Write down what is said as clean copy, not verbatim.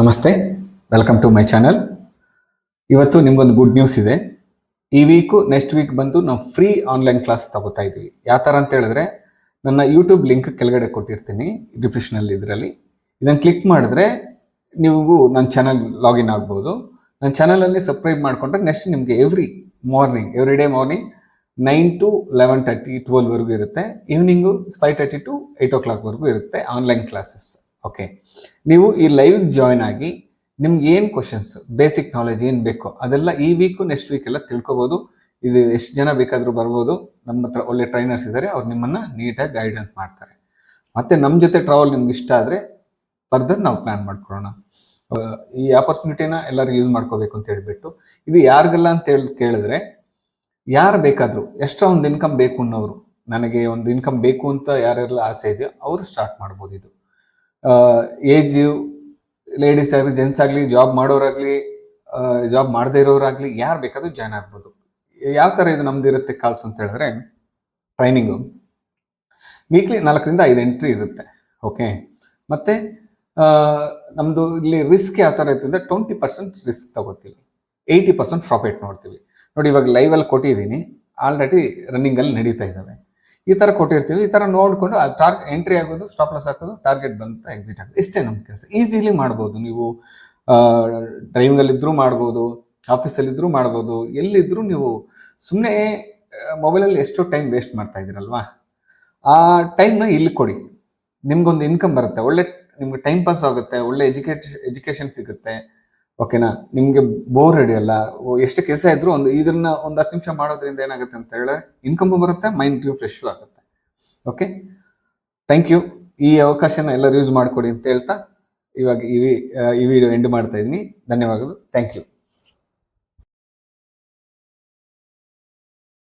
ನಮಸ್ತೆ, welcome to my channel. ಇವತ್ತು ನಿಮ್ಗೊಂದು ಗುಡ್ ನ್ಯೂಸ್ ಇದೆ. ಈ ವೀಕು ನೆಕ್ಸ್ಟ್ ವೀಕ್ ಬಂದು ನಾವು ಫ್ರೀ ಆನ್ಲೈನ್ ಕ್ಲಾಸ್ ತಗೋತಾ ಇದ್ದೀವಿ. ಯಾವ ಥರ ಅಂತ ಹೇಳಿದ್ರೆ, ನನ್ನ ಯೂಟ್ಯೂಬ್ ಲಿಂಕ್ ಕೆಳಗಡೆ ಕೊಟ್ಟಿರ್ತೀನಿ ಡಿಸ್ಕ್ರಿಪ್ಷನಲ್ಲಿ. ಇದರಲ್ಲಿ ಇದನ್ನು ಕ್ಲಿಕ್ ಮಾಡಿದ್ರೆ ನೀವು ನನ್ನ ಚಾನಲ್ ಲಾಗಿನ್ ಆಗ್ಬೋದು. ನನ್ನ ಚಾನಲಲ್ಲಿ ಸಬ್ಸ್ಕ್ರೈಬ್ ಮಾಡಿಕೊಂಡ್ರೆ ನೆಕ್ಸ್ಟ್ ನಿಮಗೆ ಎವ್ರಿ ಡೇ ಮಾರ್ನಿಂಗ್ 9 to 11:30 12ವರೆಗೂ ಇರುತ್ತೆ. ಈವ್ನಿಂಗು 5:30 to 8 o'clockವರೆಗೂ ಇರುತ್ತೆ ಆನ್ಲೈನ್ ಕ್ಲಾಸಸ್. ಓಕೆ, ನೀವು ಈ ಲೈವ್ ಜಾಯ್ನ್ ಆಗಿ ನಿಮ್ಗೆ ಏನು ಕ್ವಶನ್ಸ್, ಬೇಸಿಕ್ ನಾಲೆಜ್ ಏನು ಬೇಕೋ ಅದೆಲ್ಲ ಈ ವೀಕು ನೆಕ್ಸ್ಟ್ ವೀಕ್ ಎಲ್ಲ ತಿಳ್ಕೊಬೋದು. ಇದು ಎಷ್ಟು ಜನ ಬೇಕಾದರೂ ಬರ್ಬೋದು. ನಮ್ಮ ಹತ್ರ ಒಳ್ಳೆ ಟ್ರೈನರ್ಸ್ ಇದ್ದಾರೆ, ಅವ್ರು ನಿಮ್ಮನ್ನು ನೀಟಾಗಿ ಗೈಡೆನ್ಸ್ ಮಾಡ್ತಾರೆ. ಮತ್ತು ನಮ್ಮ ಜೊತೆ ಟ್ರಾವೆಲ್ ನಿಮ್ಗೆ ಇಷ್ಟ ಆದರೆ ಫರ್ದರ್ ನಾವು ಪ್ಲ್ಯಾನ್ ಮಾಡ್ಕೊಳ್ಳೋಣ. ಈ ಆಪರ್ಚುನಿಟಿನ ಎಲ್ಲರಿಗೂ ಯೂಸ್ ಮಾಡ್ಕೋಬೇಕು ಅಂತ ಹೇಳಿಬಿಟ್ಟು, ಇದು ಯಾರಿಗೆಲ್ಲ ಅಂತ ಕೇಳಿದ್ರೆ, ಯಾರು ಬೇಕಾದರೂ ಎಕ್ಸ್ಟ್ರಾ ಒಂದು ಇನ್ಕಮ್ ಬೇಕು ಅನ್ನೋರು, ನನಗೆ ಒಂದು ಇನ್ಕಮ್ ಬೇಕು ಅಂತ ಯಾರೆಲ್ಲ ಆಸೆ ಇದೆಯೋ ಅವರು ಸ್ಟಾರ್ಟ್ ಮಾಡ್ಬೋದು. ಇದು ಏಜ್ ಲೇಡೀಸ್ ಆಗಲಿ, ಜೆಂಟ್ಸ್ ಆಗಲಿ, ಜಾಬ್ ಮಾಡೋರಾಗಲಿ, ಜಾಬ್ ಮಾಡದೇ ಇರೋರಾಗಲಿ, ಯಾರು ಬೇಕಾದರೂ ಜಾಯ್ನ್ ಆಗ್ಬೋದು. ಯಾವ ಥರ ಇದು ನಮ್ದು ಇರುತ್ತೆ ಕಾಲ್ಸ್ ಅಂತ ಹೇಳಿದ್ರೆ, ಟ್ರೈನಿಂಗು ವೀಕ್ಲಿ 4 to 5 ಎಂಟ್ರಿ ಇರುತ್ತೆ. ಓಕೆ, ಮತ್ತು ನಮ್ಮದು ಇಲ್ಲಿ ರಿಸ್ಕ್ ಯಾವ ಥರ ಇರುತ್ತೆ ಅಂದರೆ 20% ರಿಸ್ಕ್ ತಗೋತೀವಿ, 80% ಪ್ರಾಫಿಟ್ ನೋಡ್ತೀವಿ. ನೋಡಿ, ಇವಾಗ ಲೈವಲ್ಲಿ ಕೊಟ್ಟಿದ್ದೀನಿ, ಆಲ್ರೆಡಿ ರನ್ನಿಂಗಲ್ಲಿ ನಡೀತಾ ಇದ್ದಾವೆ. ಈ ಥರ ಕೊಟ್ಟಿರ್ತೀವಿ. ಈ ಥರ ನೋಡಿಕೊಂಡು ಎಂಟ್ರಿ ಆಗೋದು, ಸ್ಟಾಪ್ ಲಾಸ್ ಹಾಕೋದು, ಟಾರ್ಗೆಟ್ ಬಂತು ಎಕ್ಸಿಟ್ ಆಗೋದು, ಇಷ್ಟೇ ನಮ್ಮ ಕೆಲಸ. ಈಸಿಲಿ ಮಾಡ್ಬೋದು. ನೀವು ಡ್ರೈವಿಂಗಲ್ಲಿದ್ದರೂ ಮಾಡ್ಬೋದು, ಆಫೀಸಲ್ಲಿದ್ದರೂ ಮಾಡ್ಬೋದು, ಎಲ್ಲಿದ್ದರೂ. ನೀವು ಸುಮ್ಮನೆ ಮೊಬೈಲಲ್ಲಿ ಎಷ್ಟೋ ಟೈಮ್ ವೇಸ್ಟ್ ಮಾಡ್ತಾ ಇದ್ದೀರಲ್ವಾ, ಆ ಟೈಮ್ನ ಇಲ್ಲಿ ಕೊಡಿ. ನಿಮ್ಗೊಂದು ಇನ್ಕಮ್ ಬರುತ್ತೆ, ಒಳ್ಳೆ ನಿಮ್ಗೆ ಟೈಮ್ ಪಾಸ್ ಆಗುತ್ತೆ, ಒಳ್ಳೆ ಎಜುಕೇಷನ್ ಸಿಗುತ್ತೆ. ಓಕೆನಾ? ನಿಮಗೆ ಬೋರ್ ಹಿಡಿಯಲ್ಲ. ಎಷ್ಟು ಕೆಲಸ ಇದ್ರೂ ಇದನ್ನ ಒಂದು 10 ನಿಮಿಷ ಮಾಡೋದ್ರಿಂದ ಏನಾಗುತ್ತೆ ಅಂತ ಹೇಳಿದ್ರೆ, ಇನ್ಕಮ್ ಬರುತ್ತೆ, ಮೈಂಡ್ ರಿಫ್ರೆಶ್ ಆಗುತ್ತೆ. Okay, thank you. ಈ ಅವಕಾಶನ ಎಲ್ಲರೂ ಯೂಸ್ ಮಾಡಿಕೊಡಿ ಅಂತ ಹೇಳ್ತಾ ಇವಾಗ ಈ ವಿಡಿಯೋ ಎಂಡ್ ಮಾಡ್ತಾ ಇದ್ದೀನಿ. ಧನ್ಯವಾದಗಳು. Thank you.